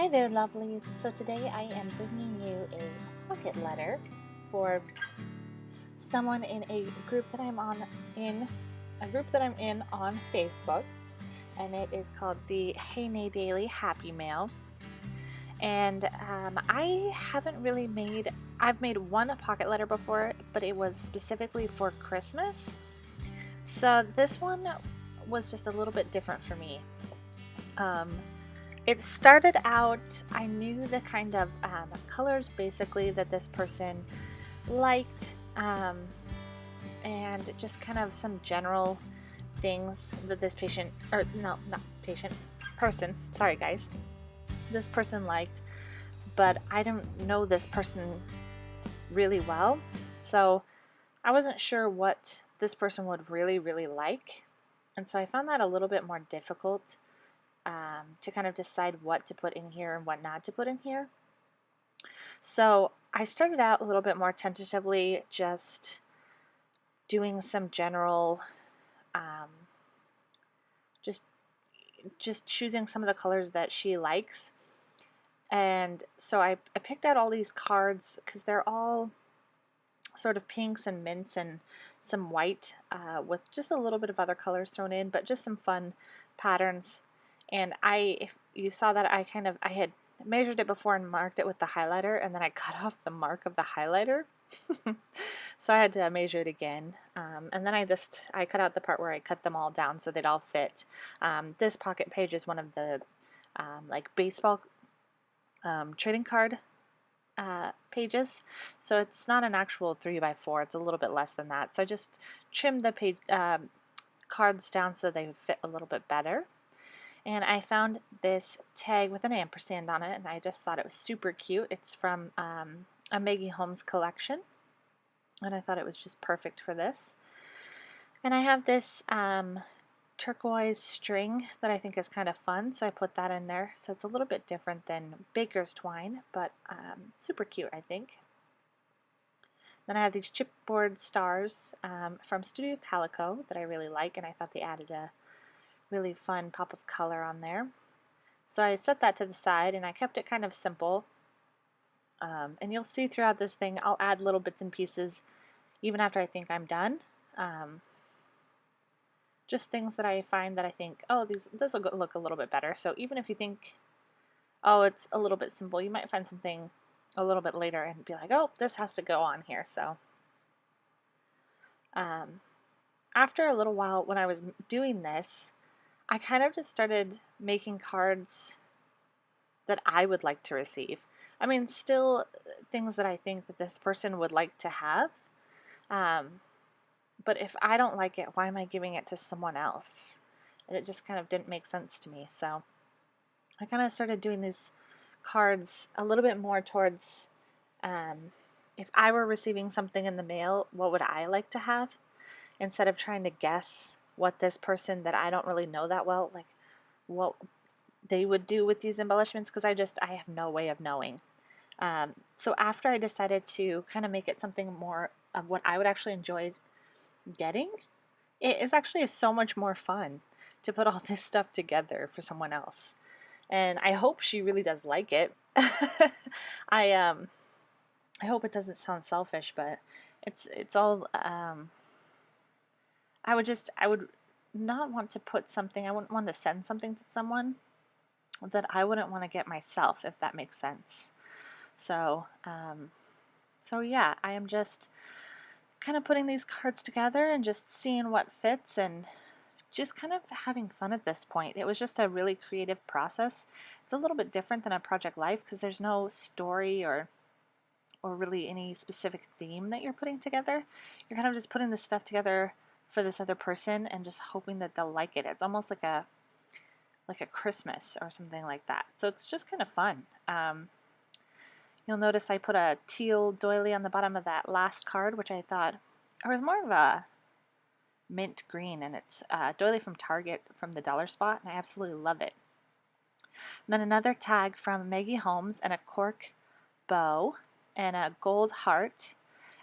Hi there, lovelies. So today I am bringing you a pocket letter for someone in a group that I'm in on Facebook, and it is called the Hey Nae Daily Happy Mail. And I've made one pocket letter before, but it was specifically for Christmas. So this one was just a little bit different for me. Um, It started out, I knew the kind of colors basically that this person liked, and just kind of some general things that this patient, or no, not patient, person, sorry guys, this person liked, but I don't know this person really well. So I wasn't sure what this person would really, really like. And so I found that a little bit more difficult to kind of decide what to put in here and what not to put in here. So I started out a little bit more tentatively, just doing some general, um, just just choosing some of the colors that she likes. And so I picked out all these cards because they're all sort of pinks and mints and some white with just a little bit of other colors thrown in, but just some fun patterns. And if you saw that, I had measured it before and marked it with the highlighter, and then I cut off the mark of the highlighter. So I had to measure it again. And then I cut out the part where I cut them all down so they'd all fit. This pocket page is one of the like baseball trading card pages, so it's not an actual 3x4, it's a little bit less than that. So I just trimmed the page cards down so they would fit a little bit better. And I found this tag with an ampersand on it, and I just thought it was super cute. It's from a Maggie Holmes collection, and I thought it was just perfect for this. And I have this turquoise string that I think is kind of fun, so I put that in there. So it's a little bit different than baker's twine, but super cute, I think. Then I have these chipboard stars from Studio Calico that I really like, and I thought they added a really fun pop of color on there. So I set that to the side, and I kept it kind of simple. And you'll see throughout this thing, I'll add little bits and pieces even after I think I'm done. Just things that I find that I think, oh, this will look a little bit better. So even if you think, oh, it's a little bit simple, you might find something a little bit later and be like, oh, this has to go on here. So after a little while, when I was doing this, I kind of just started making cards that I would like to receive. I mean, still things that I think that this person would like to have. But if I don't like it, why am I giving it to someone else? And it just kind of didn't make sense to me. So I kind of started doing these cards a little bit more towards if I were receiving something in the mail, what would I like to have? Instead of trying to guess what this person that I don't really know that well, like what they would do with these embellishments, because I have no way of knowing. So after I decided to kind of make it something more of what I would actually enjoy getting, it is actually so much more fun to put all this stuff together for someone else. And I hope she really does like it. I I hope it doesn't sound selfish, but it's all I would not want to put something, I wouldn't want to send something to someone that I wouldn't want to get myself, if that makes sense. So so yeah, I am just kind of putting these cards together and just seeing what fits and just kind of having fun at this point. It was just a really creative process. It's a little bit different than a project life because there's no story or really any specific theme that you're putting together. You're kind of just putting this stuff together for this other person and just hoping that they'll like it. It's almost like a Christmas or something like that. So it's just kind of fun. You'll notice I put a teal doily on the bottom of that last card, which I thought it was more of a mint green, and it's a doily from Target from the dollar spot, and I absolutely love it. And then another tag from Maggie Holmes and a cork bow and a gold heart.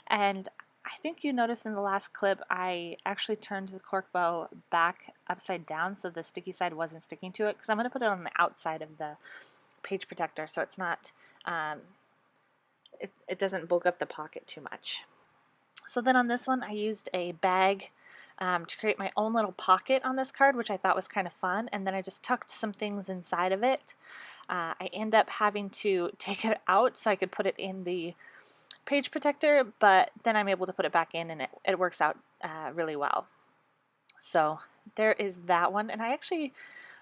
And I think you noticed in the last clip I actually turned the cork bow back upside down so the sticky side wasn't sticking to it, because I'm going to put it on the outside of the page protector, so it's not, it doesn't bulk up the pocket too much. So then on this one, I used a bag to create my own little pocket on this card, which I thought was kind of fun, and then I just tucked some things inside of it. I end up having to take it out so I could put it in the page protector, but then I'm able to put it back in, and it works out really well. So there is that one, and I actually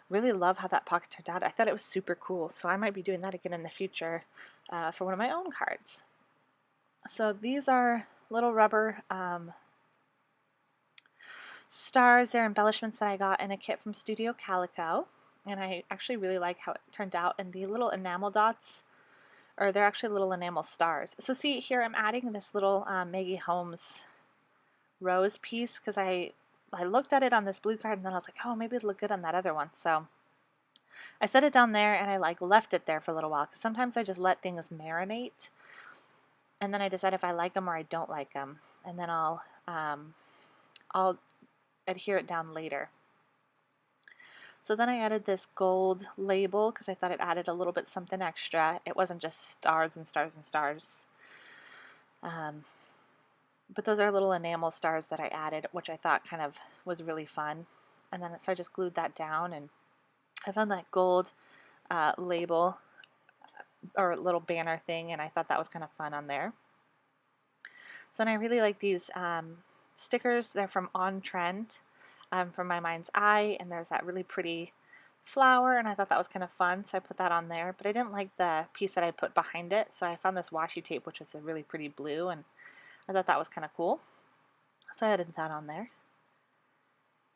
really love how that pocket turned out. I thought it was super cool, so I might be doing that again in the future for one of my own cards. So these are little rubber stars. They're embellishments that I got in a kit from Studio Calico, and I actually really like how it turned out. And the little enamel dots, or they're actually little enamel stars. So see here, I'm adding this little Maggie Holmes rose piece because I looked at it on this blue card, and then I was like, oh, maybe it'd look good on that other one. So I set it down there, and I left it there for a little while because sometimes I just let things marinate, and then I decide if I like them or I don't like them, and then I'll adhere it down later. So then I added this gold label because I thought it added a little bit something extra. It wasn't just stars and stars and stars. But those are little enamel stars that I added, which I thought kind of was really fun. And then so I just glued that down, and I found that gold label or little banner thing, and I thought that was kind of fun on there. So then I really like these stickers. They're from On Trend, from My Mind's Eye, and there's that really pretty flower, and I thought that was kind of fun, so I put that on there. But I didn't like the piece that I put behind it, so I found this washi tape, which was a really pretty blue, and I thought that was kind of cool. So I added that on there.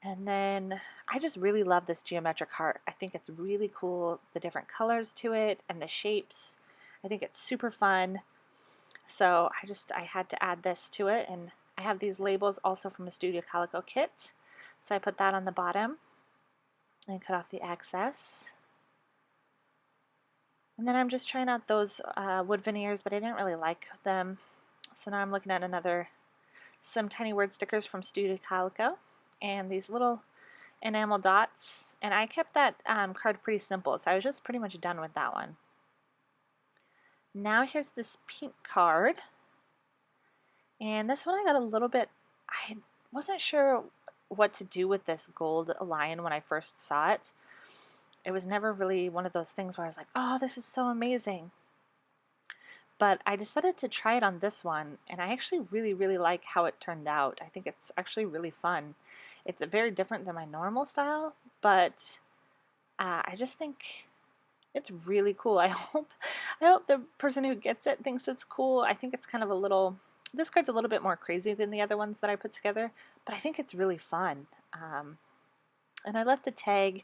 And then I just really love this geometric heart. I think it's really cool, the different colors to it and the shapes. I think it's super fun. So I had to add this to it, and I have these labels also from a Studio Calico kit. So I put that on the bottom and cut off the excess. And then I'm just trying out those wood veneers, but I didn't really like them. So now I'm looking at some tiny word stickers from Studio Calico, and these little enamel dots. And I kept that card pretty simple, so I was just pretty much done with that one. Now here's this pink card, and this one I got a little bit, I wasn't sure what to do with this gold lion when I first saw it. It was never really one of those things where I was like, oh, this is so amazing. But I decided to try it on this one, and I actually really, really like how it turned out. I think it's actually really fun. It's very different than my normal style, but I just think it's really cool. I hope the person who gets it thinks it's cool. I think it's kind of this card's a little bit more crazy than the other ones that I put together, but I think it's really fun. And I left the tag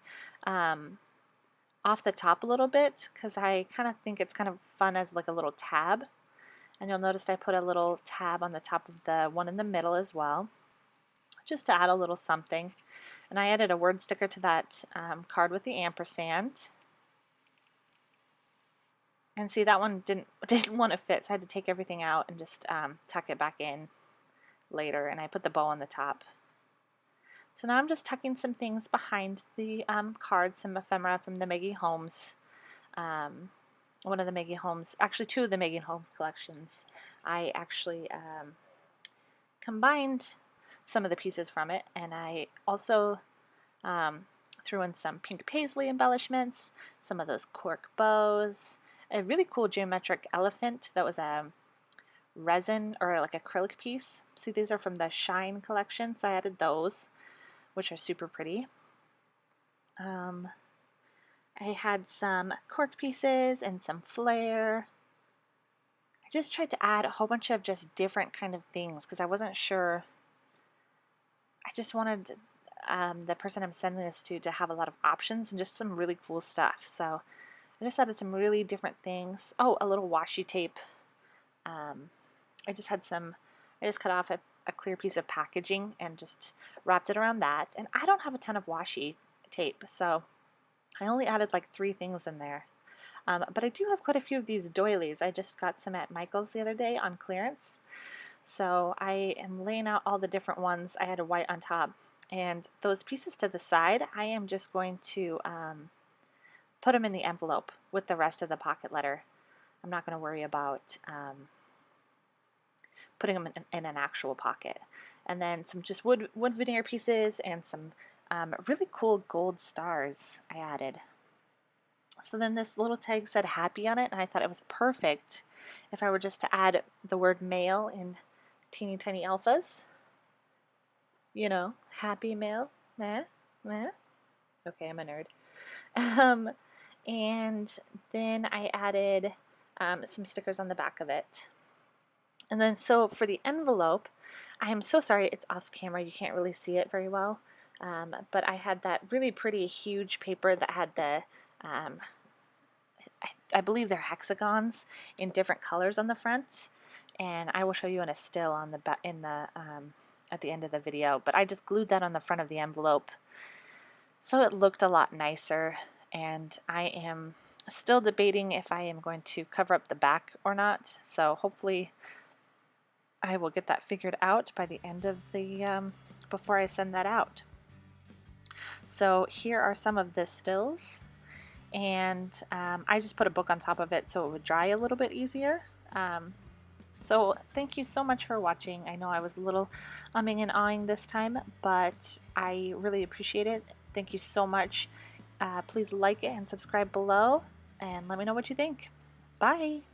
off the top a little bit because I kind of think it's kind of fun as like a little tab. And you'll notice I put a little tab on the top of the one in the middle as well, just to add a little something. And I added a word sticker to that card with the ampersand. And see, that one didn't want to fit, so I had to take everything out and just tuck it back in later, and I put the bow on the top. So now I'm just tucking some things behind the card, some ephemera from the Maggie Holmes, one of the Maggie Holmes, actually two of the Maggie Holmes collections. I actually combined some of the pieces from it, and I also threw in some pink paisley embellishments, some of those cork bows, a really cool geometric elephant that was a resin or like acrylic piece. See, these are from the Shine collection, so I added those, which are super pretty. I had some cork pieces and some flare. I just tried to add a whole bunch of just different kind of things because I wasn't sure. I just wanted the person I'm sending this to have a lot of options and just some really cool stuff. So I just added some really different things. Oh, a little washi tape. I just cut off a clear piece of packaging and just wrapped it around that. And I don't have a ton of washi tape, so I only added like 3 things in there. But I do have quite a few of these doilies. I just got some at Michael's the other day on clearance. So I am laying out all the different ones. I had a white on top. And those pieces to the side, I am just going to put them in the envelope with the rest of the pocket letter. I'm not going to worry about putting them in an actual pocket. And then some just wood veneer pieces and some really cool gold stars I added. So then this little tag said happy on it, and I thought it was perfect if I were just to add the word mail in teeny tiny alphas. You know, happy mail, meh, meh. Okay, I'm a nerd. And then I added some stickers on the back of it. And then so for the envelope, I am so sorry it's off camera, you can't really see it very well, but I had that really pretty huge paper that had the, I believe they're hexagons in different colors on the front, and I will show you in a still on the at the end of the video, but I just glued that on the front of the envelope so it looked a lot nicer, and I am still debating if I am going to cover up the back or not, so hopefully I will get that figured out by the end of the, before I send that out. So here are some of the stills, and I just put a book on top of it so it would dry a little bit easier. So thank you so much for watching. I know I was a little umming and ahhing this time, but I really appreciate it. Thank you so much. Please like it and subscribe below, and let me know what you think. Bye!